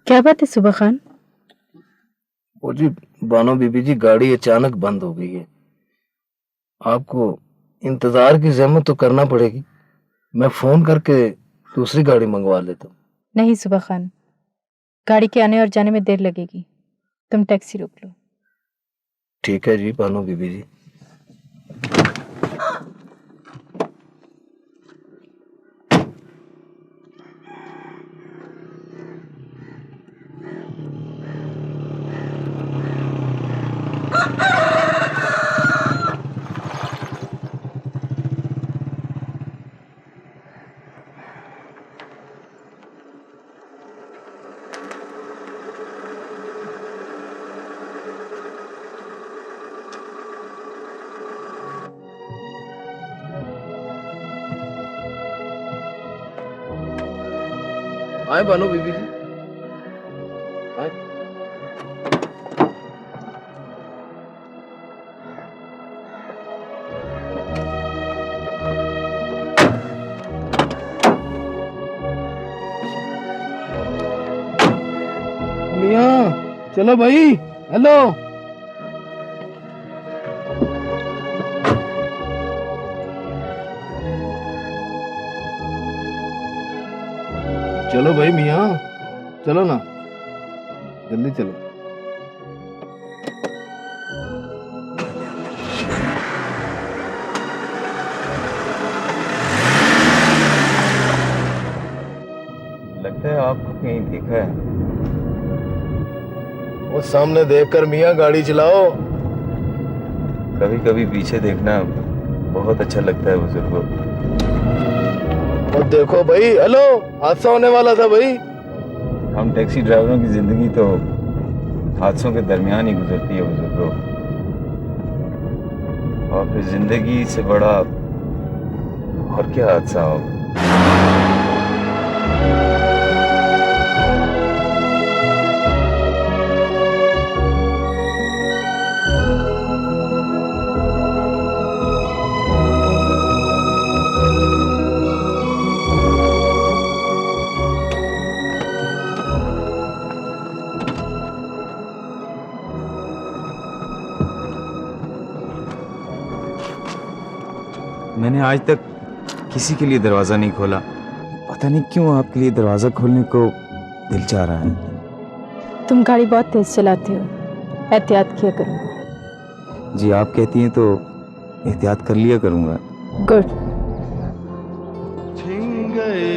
क्या बात है सुबह खान? वो जी बानो बीबी जी, गाड़ी अचानक बंद हो गई है। आपको इंतजार की जहमत तो करना पड़ेगी। मैं फोन करके दूसरी गाड़ी मंगवा लेता हूँ। नहीं सुबह खान, गाड़ी के आने और जाने में देर लगेगी, तुम टैक्सी रोक लो। ठीक है जी बानो बीबी जी। आए बानो बीबी जी, आए। मियाँ चलो भाई, हेलो। चलो भाई मियाँ, चलो ना, जल्दी चलो। लगता है आपको कहीं देखा है। वो सामने देखकर मियाँ गाड़ी चलाओ। कभी कभी पीछे देखना बहुत अच्छा लगता है बुजुर्गों। और देखो भाई, हेलो, हादसा होने वाला था भाई। हम टैक्सी ड्राइवरों की जिंदगी तो हादसों के दरमियान ही गुजरती है बुजुर्गों। और फिर जिंदगी से बड़ा और क्या हादसा हो। मैंने आज तक किसी के लिए दरवाजा नहीं खोला। पता नहीं क्यों आपके लिए दरवाजा खोलने को दिल चाह रहा है। तुम गाड़ी बहुत तेज चलाते हो, एहतियात किया करो। जी आप कहती हैं तो एहतियात कर लिया करूंगा। गुड। छिन गए